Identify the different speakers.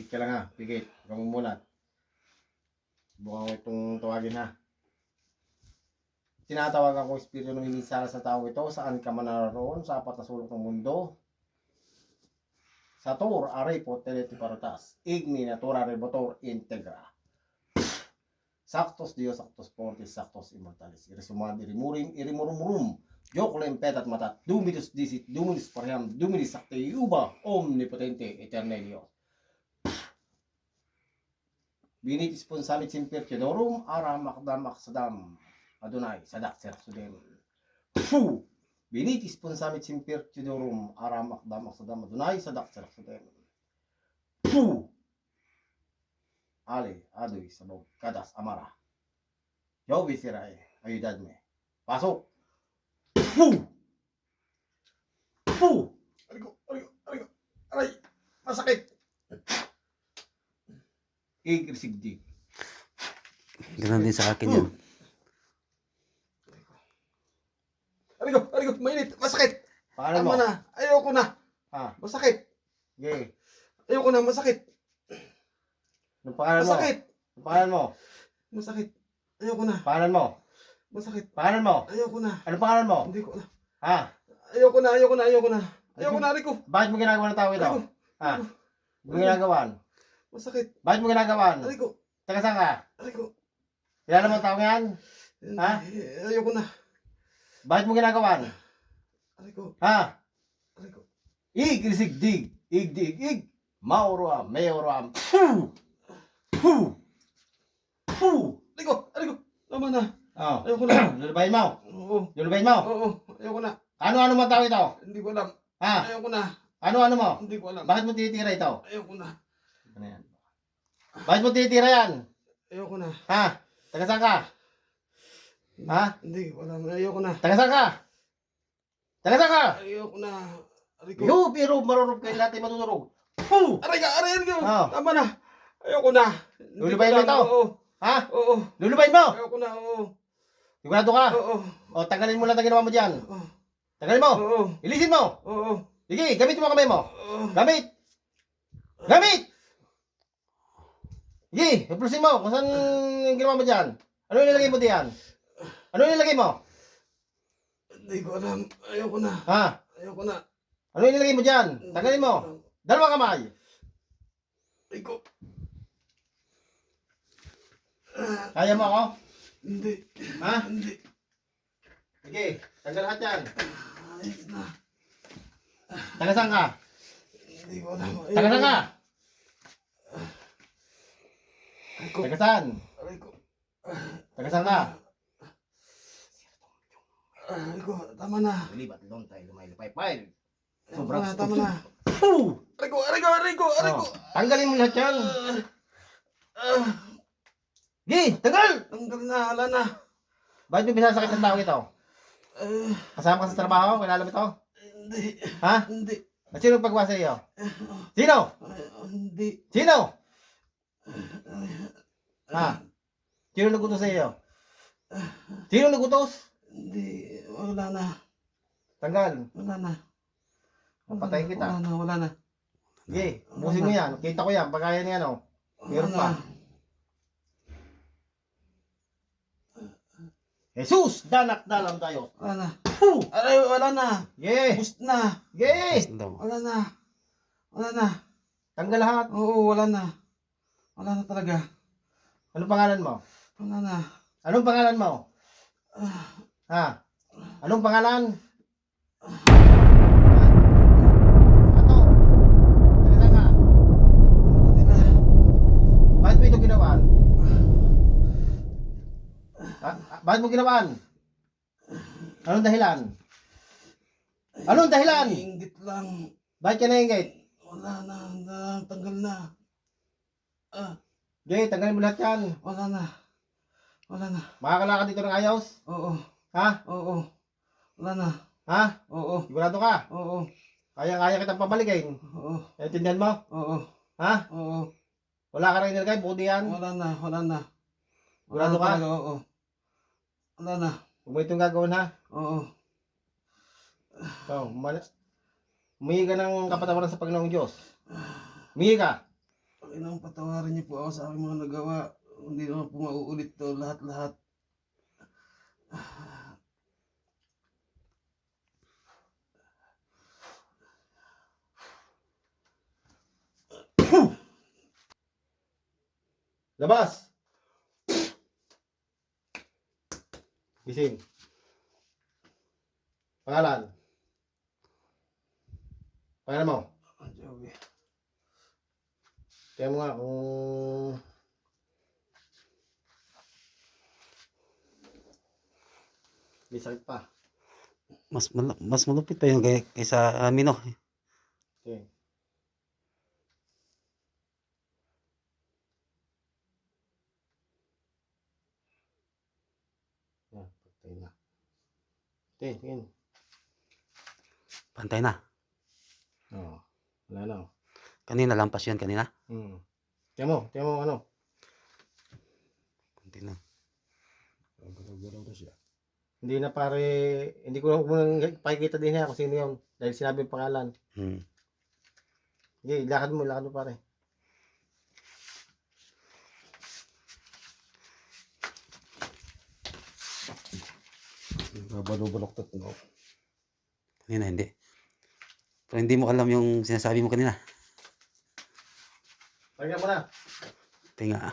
Speaker 1: Pigit ka lang ha, pigit. Huwag kang mumulat. Bukan ko itong tawagin ha. Tinatawagan ko espiritu ng hinisala sa tao ito, saan ka man naroon, sa apat na sulok ng mundo. Sator, arepo, teleti parotas, igni, natura, rebotor, integra. Saktos Dios, saktos fortis, saktos immortalis. Irisumad, irimurim, irimurumurum. Joklem petat matat, dumitus disit, dumitus parham, dumitus sakte, uba, omnipotente, eternelio. Binitis pun samit simpir cedorum, aram makdam aksadam, Adonai, sadak sersudem. Puh! Binitis pun samit simpir cedorum, aram makdam aksadam, Adonai, sadak sersudem. Puh! Ale, adoy, sabog, kadas, amara. Yo, bisirae, ayudadme. Pasok! Puh! Puh! Aray! Masakit! Igrisigdig.
Speaker 2: Ganun din sa akin yan.
Speaker 3: Arigo, mainit, masakit.
Speaker 1: Pangalan mo?
Speaker 3: Tama na, ayoko na.
Speaker 1: Ha?
Speaker 3: Masakit.
Speaker 1: Okay.
Speaker 3: Ayoko na, masakit.
Speaker 1: Anong pangalan mo?
Speaker 3: Masakit.
Speaker 1: Anong pangalan mo?
Speaker 3: Masakit. Ayoko na.
Speaker 1: Pangalan mo?
Speaker 3: Masakit.
Speaker 1: Pangalan mo?
Speaker 3: Ayoko na.
Speaker 1: Anong pangalan mo?
Speaker 3: Hindi ko na.
Speaker 1: Ha?
Speaker 3: Ayoko na, Arigo.
Speaker 1: Bakit mo ginagawa ng tao ito?
Speaker 3: Arigo.
Speaker 1: Ha? Bakit mo ginagawan?
Speaker 3: Masakit.
Speaker 1: Bakit mo ginagawan?
Speaker 3: Arigo.
Speaker 1: Taga saan ka?
Speaker 3: Arigo.
Speaker 1: Kilala mo ang tao yan? Ha?
Speaker 3: Ayoko na.
Speaker 1: Bakit mo ginagawan?
Speaker 3: Arigo.
Speaker 1: Ha?
Speaker 3: Arigo.
Speaker 1: Igrisigdig. Igdig. Mauruam. Mayuruam. Puh! Puh! Puh!
Speaker 3: Arigo. Tama na.
Speaker 1: Oh.
Speaker 3: Ayoko na.
Speaker 1: Lulubayin mo.
Speaker 3: Oo.
Speaker 1: Lulubayin mo.
Speaker 3: Oo. Ayoko na.
Speaker 1: Ano mo ang tao ito?
Speaker 3: Hindi ko alam.
Speaker 1: Ha?
Speaker 3: Ayoko na.
Speaker 1: Ano mo?
Speaker 3: Hindi ko alam.
Speaker 1: Bakit mo tinitira ito?
Speaker 3: Ayoko na.
Speaker 1: Ano yan? Bakit mo tinitira yan?
Speaker 3: Ayoko na.
Speaker 1: Ha? Taga saan ka? Ha?
Speaker 3: Hindi ko alam. Ayoko na.
Speaker 1: Taga saan ka? Taga saan ka?
Speaker 3: Ayoko na. Arigo.
Speaker 1: Yo, pero marurog kayo lahat ay matutulog. Puh!
Speaker 3: Arigo.
Speaker 1: Oh.
Speaker 3: Tama na. Ayoko na. Hindi
Speaker 1: Lulubayin mo
Speaker 3: ko alam.
Speaker 1: ito?
Speaker 3: Oo.
Speaker 1: Ha?
Speaker 3: Oo.
Speaker 1: Lulubayin mo!
Speaker 3: Ayoko na. Oo.
Speaker 1: Sigurado ka?
Speaker 3: Oo.
Speaker 1: O, tanggalin mo lang ang ginawa mo dyan.
Speaker 3: Oo.
Speaker 1: Tanggalin mo!
Speaker 3: Oo.
Speaker 1: Ilisin mo!
Speaker 3: Oo.
Speaker 1: Sige, gamit mo ang kamay mo.
Speaker 3: Oo.
Speaker 1: Gamit! Gamit! Sige, haplusin mo kung saan yung ginawa mo dyan. Ano yung nilagay mo diyan? Ano yung nilagay mo?
Speaker 3: Hindi ko alam. Ayoko na.
Speaker 1: Ha?
Speaker 3: Ayoko na.
Speaker 1: Ano yung nilagay mo dyan? Tanggalin mo. Dalawang kamay.
Speaker 3: Ayoko.
Speaker 1: Kaya mo ako?
Speaker 3: Hindi.
Speaker 1: Ha?
Speaker 3: Hindi.
Speaker 1: Sige, tanggal lahat yan.
Speaker 3: Ayos na.
Speaker 1: Taga saan ka?
Speaker 3: Hindi ko alam.
Speaker 1: Taga saan ka?
Speaker 3: Ayoko.
Speaker 1: Taga saan?
Speaker 3: Ayoko.
Speaker 1: Taga saan ka?
Speaker 3: Ayoko. Tama na.
Speaker 1: Libat doon tayo lumaylupay-pay.
Speaker 3: Tama na. Tama na.
Speaker 1: Puh!
Speaker 3: Arigo.
Speaker 1: Oh, tanggalin mo lahat yan. Sige, tanggal!
Speaker 3: Tanggal na. Wala na.
Speaker 1: Bakit mo binasakit ng tao ito? Kasama ka sa trabaho? Kilala mo ito?
Speaker 3: Hindi.
Speaker 1: Ha?
Speaker 3: Hindi.
Speaker 1: At sino paggawa sa iyo? Sino?
Speaker 3: Hindi.
Speaker 1: Sino? Ha? Sino nagutos sa iyo? Sino nagutos?
Speaker 3: Hindi. Wala na.
Speaker 1: Tanggal.
Speaker 3: Wala na.
Speaker 1: Papatayin kita.
Speaker 3: Wala na.
Speaker 1: Sige, ubusin mo yan. Kita ko yan. Pagkaya niya, no? Meron pa. Jesus! Danak dalam tayo.
Speaker 3: Wala na.
Speaker 1: Puh!
Speaker 3: Aray, wala na.
Speaker 1: Yeah!
Speaker 3: Bust na.
Speaker 1: Yeah!
Speaker 3: Wala na. Wala na.
Speaker 1: Tanggal lahat.
Speaker 3: Oo, wala na. Wala na talaga.
Speaker 1: Anong pangalan mo?
Speaker 3: Wala na.
Speaker 1: Anong pangalan mo? Ha? Anong pangalan? Ato? Taga ka?
Speaker 3: Hindi na.
Speaker 1: Bakit mo ito ginawan? Bakit mo ginawan? Anong dahilan? Anong dahilan?
Speaker 3: Ingit lang.
Speaker 1: Bakit ka naingit?
Speaker 3: Wala na. Tanggal na.
Speaker 1: Jay, tanggalin mo lahat yan.
Speaker 3: Wala na. Wala na.
Speaker 1: Makakalakad dito ng ayos?
Speaker 3: Oo.
Speaker 1: Ha?
Speaker 3: Oo. Wala na.
Speaker 1: Ha?
Speaker 3: Oo.
Speaker 1: Sigurado ka?
Speaker 3: Oo.
Speaker 1: Kaya kitang pabalikin.
Speaker 3: Oo.
Speaker 1: Naintindihan mo?
Speaker 3: Oo.
Speaker 1: Ha?
Speaker 3: Oo.
Speaker 1: Wala ka nang inilagay, bukod yan.
Speaker 3: Wala na. Wala na.
Speaker 1: Sigurado ka?
Speaker 3: Talaga, oo. Wala na.
Speaker 1: Huwag mo itong gagawin ha.
Speaker 3: Oo.
Speaker 1: So, humingi ka ng kapatawaran sa Panginoong Diyos. Humingi ka.
Speaker 3: Panginoon, patawarin niyo po ako sa aking mga nagawa. Hindi naman po mauulit to lahat-lahat.
Speaker 1: Labas! Gising. Pangalan. Pangalan mo.
Speaker 3: Joey.
Speaker 1: Kaya mo nga kung... May sakit pa.
Speaker 2: Mas malupit pa yun kaysa amin, no?
Speaker 1: Okay. Yan, patay na. Okay, tingin.
Speaker 2: Pantay na.
Speaker 1: Oo. Wala na.
Speaker 2: Kanina, lampas yan kanina.
Speaker 1: Tingnan mo ano.
Speaker 2: Kunti lang.
Speaker 3: Garaw-garaw na siya.
Speaker 1: Hindi na pare, hindi ko lang pakikita din niya kung sino yun. Dahil sinabi yung pangalan. Sige, lakad mo pare.
Speaker 3: Babalo-baloktot na.
Speaker 2: Kanina, hindi. Pero hindi mo alam yung sinasabi mo kanina.
Speaker 1: Pakinggan mo na.
Speaker 2: Tinga.